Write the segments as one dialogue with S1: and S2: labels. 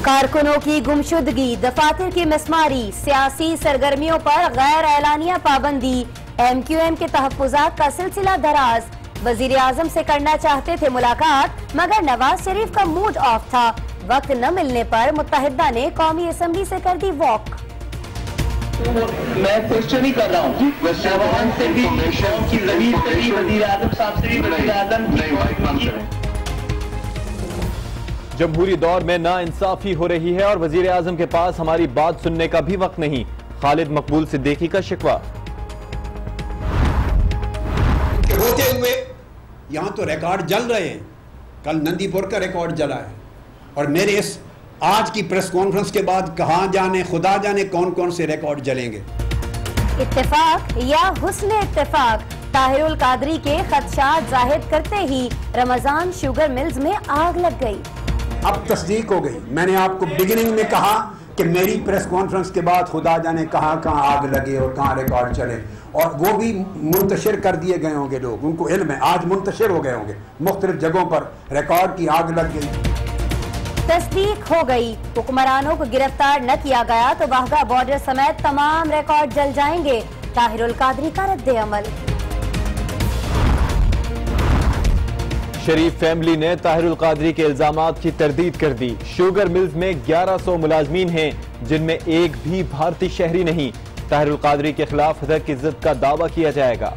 S1: कारकुनों की गुमशुदगी, दफातर की मिसमारी, सियासी सरगर्मियों पर गैर एलानिया पाबंदी, MQM के तहफ्फुजात का सिलसिला दराज। वजीर आजम से करना चाहते थे मुलाकात, मगर नवाज शरीफ का मूड ऑफ था। वक्त न मिलने पर मुत्तहिदा ने कौमी असम्बली से कर दी वॉक।
S2: मैं क्वेश्चन ही कर रहा हूँ, से भी वजीर आजम साहब से भी वजीर आजम
S3: जमहूरी दौर में नाइंसाफी हो रही है और वजीर आजम के पास हमारी बात सुनने का भी वक्त नहीं। खालिद मकबूल सिद्दीकी का शिकवा।
S4: होते हुए यहां तो रिकॉर्ड जल रहे हैं। कल नंदीपुर का रिकॉर्ड जला है और मेरे इस आज की प्रेस कॉन्फ्रेंस के बाद कहां जाने खुदा जाने कौन कौन से रिकॉर्ड जलेंगे।
S1: इत्तेफाक या हुस्न इत्तेफाक, ताहिरुल कादरी के खदशात जाहिर करते ही रमजान शुगर मिल्स में आग लग गई।
S4: अब तस्दीक हो गई। मैंने आपको बिगिनिंग में कहा कि मेरी प्रेस कॉन्फ्रेंस के बाद खुदा जाने कहां कहां आग लगे और कहां रिकॉर्ड चले, और वो भी मुंतशिर कर दिए गए होंगे। लोग उनको इल्म है, आज मुंतशिर हो गए होंगे मुख्तलिफ जगहों पर रिकॉर्ड की आग लग गई।
S1: तस्दीक हो गई, हुक्मरानों को गिरफ्तार न किया गया तो वाहगा बॉर्डर समेत तमाम रिकॉर्ड जल जाएंगे। ताहिरुल कादरी का रद्द अमल।
S3: शरीफ फैमिली ने ताहिरुल कादरी के इल्जामात की तरदीद कर दी। शुगर मिल्स में 1100 मुलाजमीन हैं जिनमें एक भी भारतीय शहरी नहीं। ताहिरुल कादरी के खिलाफ हदक इज्जत का दावा किया जाएगा।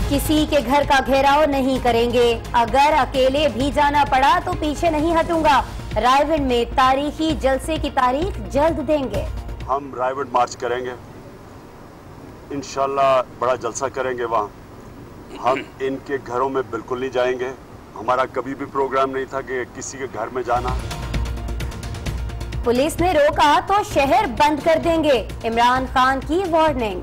S1: किसी के घर का घेराव नहीं करेंगे, अगर अकेले भी जाना पड़ा तो पीछे नहीं हटूंगा। रायगढ़ में तारीखी जलसे की तारीख जल्द देंगे।
S5: हम रायगढ़ मार्च करेंगे, इंशाल्लाह बड़ा जलसा करेंगे। वहाँ हम इनके घरों में बिल्कुल नहीं जाएंगे। हमारा कभी भी प्रोग्राम नहीं था कि किसी के घर में जाना।
S1: पुलिस ने रोका तो शहर बंद कर देंगे, इमरान खान की वार्निंग।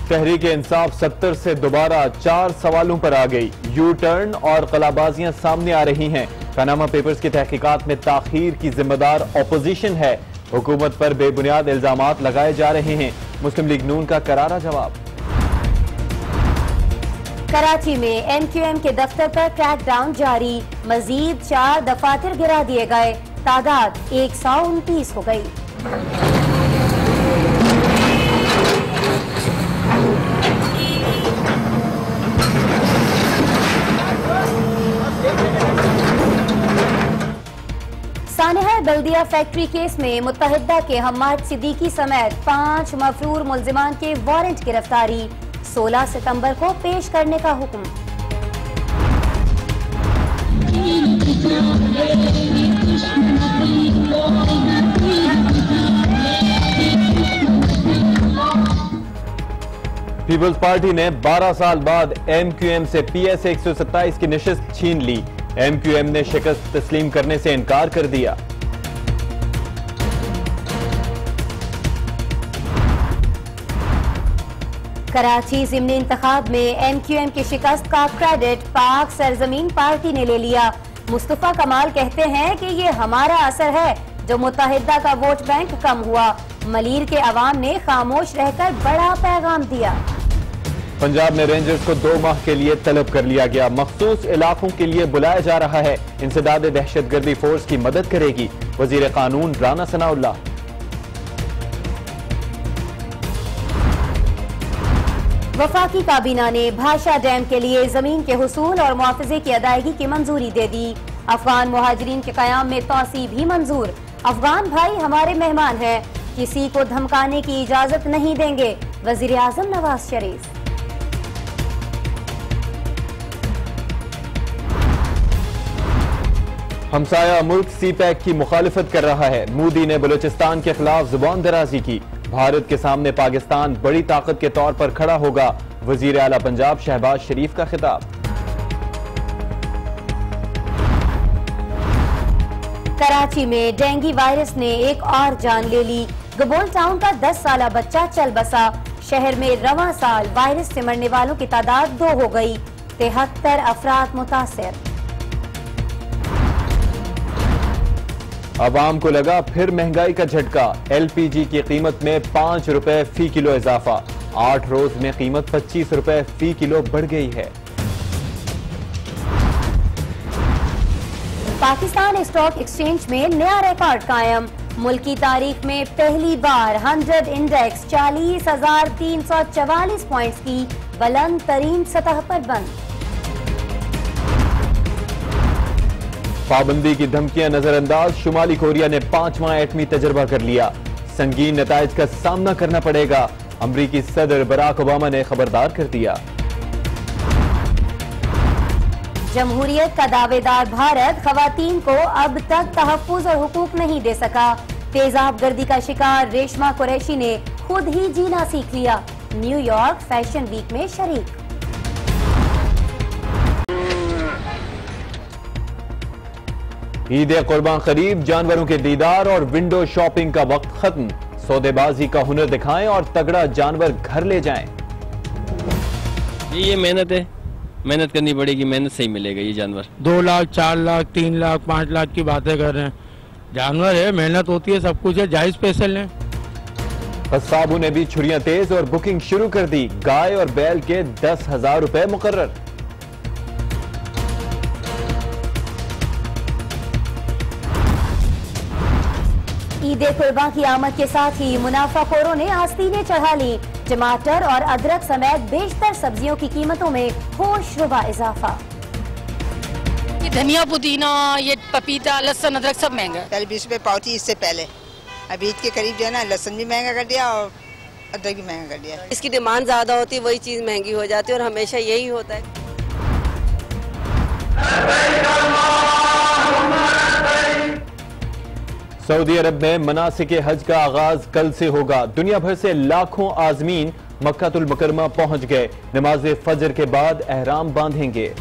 S3: तहरीक इंसाफ 70 से दोबारा 4 सवालों पर आ गई। यू टर्न और कलाबाजियां सामने आ रही हैं। पनामा पेपर्स की तहकीकात में ताखीर की जिम्मेदार ऑपोजिशन है। हुकूमत पर बेबुनियाद इल्जामात लगाए जा रहे हैं। मुस्लिम लीग नून का करारा जवाब।
S1: कराची में MQM के दफ्तर पर क्रैकडाउन जारी, मजीद 4 दफातर गिरा दिए गए, तादाद 129 हो गई। सानेहा बल्दिया फैक्ट्री केस में मुत्तहिदा के हम्माद सिद्दीकी समेत 5 मफरूर मुल्जिमान के वारंट गिरफ्तारी, 16 सितंबर को पेश करने का हुक्म।
S3: पीपल्स पार्टी ने 12 साल बाद MQM से PS 127 की नशिस्त छीन ली। MQM ने शिकस्त तस्लीम करने से इनकार कर दिया।
S1: कराची ज़िमनी इंतखाब में MQM की शिकस्त का क्रेडिट पाक सरजमीन पार्टी ने ले लिया। मुस्तफा कमाल कहते हैं कि ये हमारा असर है जो मुत्तहिदा का वोट बैंक कम हुआ। मलीर के अवाम ने खामोश रहकर बड़ा पैगाम दिया।
S3: पंजाब में रेंजर्स को 2 माह के लिए तलब कर लिया गया। मखसूस इलाकों के लिए बुलाया जा रहा है। इंसदाद दहशतगर्दी फोर्स की मदद करेगी वजीर कानून राना सनाउल्लाह।
S1: वफाकी काबीना ने भाषा डैम के लिए जमीन के हुसूल और मुआवजे की अदायगी की मंजूरी दे दी। अफगान मुहाजिरीन के कयाम में तौसी भी मंजूर। अफगान भाई हमारे मेहमान हैं, किसी को धमकाने की इजाजत नहीं देंगे, वजीर आजम नवाज शरीफ।
S3: हमसाया मुल्क CPEC की मुखालिफत कर रहा है। मोदी ने बलूचिस्तान के खिलाफ जुबान दराजी की। भारत के सामने पाकिस्तान बड़ी ताकत के तौर पर खड़ा होगा, वजीर आला पंजाब शहबाज शरीफ का खिताब।
S1: कराची में डेंगू वायरस ने एक और जान ले ली। गबोल टाउन का 10 साला बच्चा चल बसा। शहर में रवां साल वायरस से मरने वालों की तादाद 2 हो गई। 73 अफराद मुतासिर।
S3: अवाम को लगा फिर महंगाई का झटका। LPG की कीमत में 5 रुपए फी किलो इजाफा। 8 रोज में कीमत 25 रुपए फी किलो बढ़ गई है।
S1: पाकिस्तान स्टॉक एक्सचेंज में नया रिकॉर्ड कायम। मुल्क की तारीख में पहली बार 100 इंडेक्स 40,344 पॉइंट्स की बुलंद तरीन सतह पर बंद।
S3: पाबंदी की धमकियां नजरअंदाज, शुमाली कोरिया ने 5वां एटमी तजर्बा कर लिया। संगीन नताइज का सामना करना पड़ेगा, अमरीकी सदर बराक ओबामा ने खबरदार कर दिया।
S1: जमहूरियत का दावेदार भारत खवातीन को अब तक तहफ्फुज और हुकूक नहीं दे सका। तेजाब गर्दी का शिकार रेशमा कुरैशी ने खुद ही जीना सीख लिया। न्यूयॉर्क फैशन वीक में शरीक।
S3: ईद कुर्बान करीब, जानवरों के दीदार और विंडो शॉपिंग का वक्त खत्म। सौदेबाजी का हुनर दिखाएं और तगड़ा जानवर घर ले जाएं।
S6: ये मेहनत है, मेहनत करनी पड़ेगी, मेहनत से ही मिलेगा ये जानवर।
S7: 2 लाख 4 लाख 3 लाख 5 लाख की बातें कर रहे हैं। जानवर है, मेहनत होती है, सब कुछ है, जायज पैसे लें।
S3: कस्साबों ने भी छुरियां तेज और बुकिंग शुरू कर दी। गाय और बैल के 10,000 रुपए मुकर्रर।
S1: ईद कुर्बान की आमद के साथ ही मुनाफाखोरों ने आस्तीनें चढ़ा ली। टमाटर और अदरक समेत बेशतर सब्जियों की कीमतों में होशरुबा इजाफा।
S8: ये धनिया, पुदीना, ये पपीता, लहसुन, अदरक सब महंगा।
S9: पहले 20 रुपए पाव थी, इससे पहले अभी ईद के करीब जो है ना, लहसुन भी महंगा कर दिया और अदरक भी महंगा कर दिया।
S10: इसकी डिमांड ज्यादा होती है, वही चीज महंगी हो जाती है और हमेशा यही होता है।
S3: सऊदी अरब में मनासिके हज का आगाज कल से होगा। दुनिया भर से लाखों आजमीन मक्कातुल मुकरमा पहुंच गए। नमाज फजर के बाद एहराम बांधेंगे।